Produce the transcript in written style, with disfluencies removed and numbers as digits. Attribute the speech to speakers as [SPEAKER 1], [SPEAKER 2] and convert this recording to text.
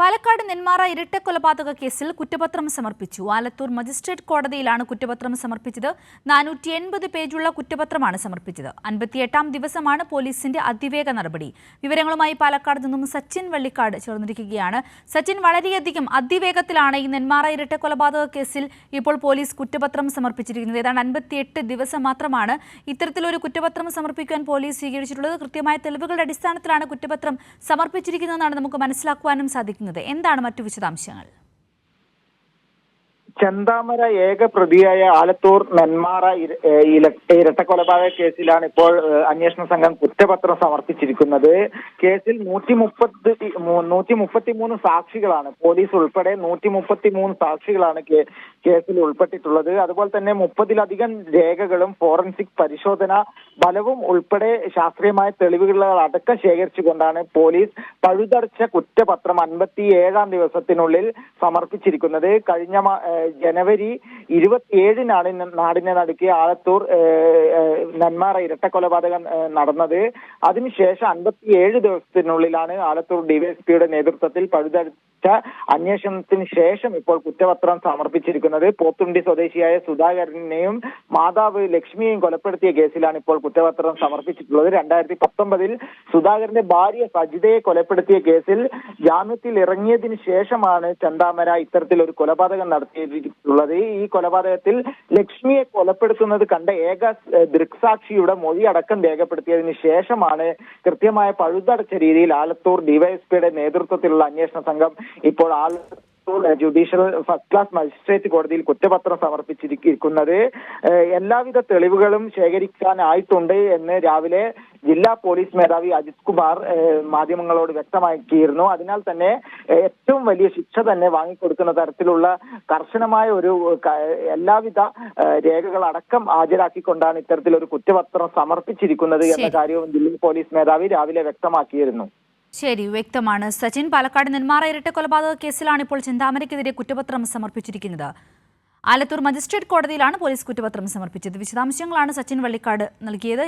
[SPEAKER 1] പാലക്കാട് നെന്മാറ ഇരട്ടക്കൊലപാതക കേസിൽ കുറ്റപത്രം സമർപ്പിച്ചു. ആലത്തൂർ മജിസ്ട്രേറ്റ് കോടതിയിലാണ് കുറ്റപത്രം സമർപ്പിച്ചത്. 480 പേജുള്ള കുറ്റപത്രമാണ് സമർപ്പിച്ചത്. 58ാം ദിവസമാണ് പോലീസിന്റെ അതിവേഗ നടപടി. വിവരങ്ങളുമായി പാലക്കാട് നിന്നും സച്ചിൻ വള്ളിക്കാട് ചേർന്നിരിക്കുകയാണ്. സച്ചിൻ, വളരെയധികം അതിവേഗത്തിലാണ് ഈ നെന്മാറ ഇരട്ടക്കൊലപാതക കേസിൽ ഇപ്പോൾ പോലീസ് കുറ്റപത്രം സമർപ്പിച്ചിരിക്കുന്നത്. ഏതാണ്ട് 58 ദിവസം മാത്രമാണ് ഇത്തരത്തിലൊരു കുറ്റപത്രം സമർപ്പിക്കാൻ പോലീസ് സ്വീകരിച്ചിട്ടുള്ളത്. കൃത്യമായ തെളിവുകളുടെ അടിസ്ഥാനത്തിലാണ് കുറ്റപത്രം സമർപ്പിച്ചിരിക്കുന്നതെന്നാണ് നമുക്ക് മനസ്സിലാക്കുവാനും സാധിക്കുന്നത്. എന്താണ് മറ്റു വിശദാംശങ്ങൾ?
[SPEAKER 2] ചെന്താമര ഏക പ്രതിയായ ആലത്തൂർ നെന്മാറ ഇരട്ടക്കൊലപാതക കേസിലാണ് ഇപ്പോൾ അന്വേഷണ സംഘം കുറ്റപത്രം സമർപ്പിച്ചിരിക്കുന്നത്. കേസിൽ 133 സാക്ഷികളാണ്, പോലീസ് ഉൾപ്പെടെ 133 സാക്ഷികളാണ് കേസിൽ ഉൾപ്പെട്ടിട്ടുള്ളത്. അതുപോലെ തന്നെ 30ലധികം രേഖകളും ഫോറൻസിക് പരിശോധന ഫലവും ഉൾപ്പെടെ ശാസ്ത്രീയമായ തെളിവുകളടക്കം ശേഖരിച്ചുകൊണ്ടാണ് പോലീസ് പഴുതടച്ച കുറ്റപത്രം 57ാം ദിവസത്തിനുള്ളിൽ സമർപ്പിച്ചിരിക്കുന്നത്. കഴിഞ്ഞ ജനുവരി 27-നാണ് നാടിനെ നടുക്കിയ ആലത്തൂർ നെന്മാറ ഇരട്ടക്കൊലപാതകം നടന്നത്. അതിനുശേഷം 57 ദിവസത്തിനുള്ളിലാണ് ആലത്തൂർ ഡിവൈഎസ്പിയുടെ നേതൃത്വത്തിൽ പഴുതടച്ച അന്വേഷണത്തിന് ശേഷം ഇപ്പോൾ കുറ്റപത്രം സമർപ്പിച്ചിരിക്കുന്നത്. പോത്തുണ്ടി സ്വദേശിയായ സുധാകരനെയും മാതാവ് ലക്ഷ്മിയെയും കൊലപ്പെടുത്തിയ കേസിലാണ് ഇപ്പോൾ കുറ്റപത്രം സമർപ്പിച്ചിട്ടുള്ളത്. 2019-ൽ സുധാകരന്റെ ഭാര്യ സജിതയെ കൊലപ്പെടുത്തിയ കേസിൽ ജാമ്യത്തിൽ ഇറങ്ങിയതിനു ശേഷമാണ് ചെന്താമര ഇത്തരത്തിലൊരു കൊലപാതകം നടത്തിയിട്ടുള്ളത്. ഈ കൊലപാതകത്തിൽ ലക്ഷ്മിയെ കൊലപ്പെടുത്തുന്നത് കണ്ട ഏക ദൃക്സാക്ഷിയുടെ മൊഴി അടക്കം രേഖപ്പെടുത്തിയതിനു ശേഷമാണ് കൃത്യമായ പഴുതടച്ച രീതിയിൽ ആലത്തൂർ ഡിവൈഎസ്പിയുടെ നേതൃത്വത്തിലുള്ള അന്വേഷണ സംഘം ഇപ്പോൾ ജുഡീഷ്യൽ ഫസ്റ്റ് ക്ലാസ് മജിസ്ട്രേറ്റ് കോടതിയിൽ കുറ്റപത്രം സമർപ്പിച്ചിരിക്കുന്നത്. എല്ലാവിധ തെളിവുകളും ശേഖരിക്കാനായിട്ടുണ്ട് എന്ന് രാവിലെ ജില്ലാ പോലീസ് മേധാവി അജിത് കുമാർ മാധ്യമങ്ങളോട് വ്യക്തമാക്കിയിരുന്നു. അതിനാൽ തന്നെ ഏറ്റവും വലിയ ശിക്ഷ തന്നെ വാങ്ങിക്കൊടുക്കുന്ന തരത്തിലുള്ള കർശനമായ ഒരു എല്ലാവിധ രേഖകളടക്കം ഹാജരാക്കിക്കൊണ്ടാണ് ഇത്തരത്തിലൊരു കുറ്റപത്രം സമർപ്പിച്ചിരിക്കുന്നത് എന്ന കാര്യവും ജില്ലാ പോലീസ് മേധാവി രാവിലെ വ്യക്തമാക്കിയിരുന്നു.
[SPEAKER 1] ശരി, വ്യക്തമാണ് സച്ചിൻ. പാലക്കാട് നെന്മാറ ഇരട്ടക്കൊലപാതക കേസിലാണ് ഇപ്പോൾ ചെന്താമരയ്ക്കെതിരെ കുറ്റപത്രം സമർപ്പിച്ചിരിക്കുന്നത്. ആലത്തൂർ മജിസ്ട്രേറ്റ് കോടതിയിലാണ് പോലീസ് കുറ്റപത്രം സമർപ്പിച്ചത്. വിശദാംശങ്ങളാണ് സച്ചിൻ വള്ളിക്കാട് നൽകിയത്.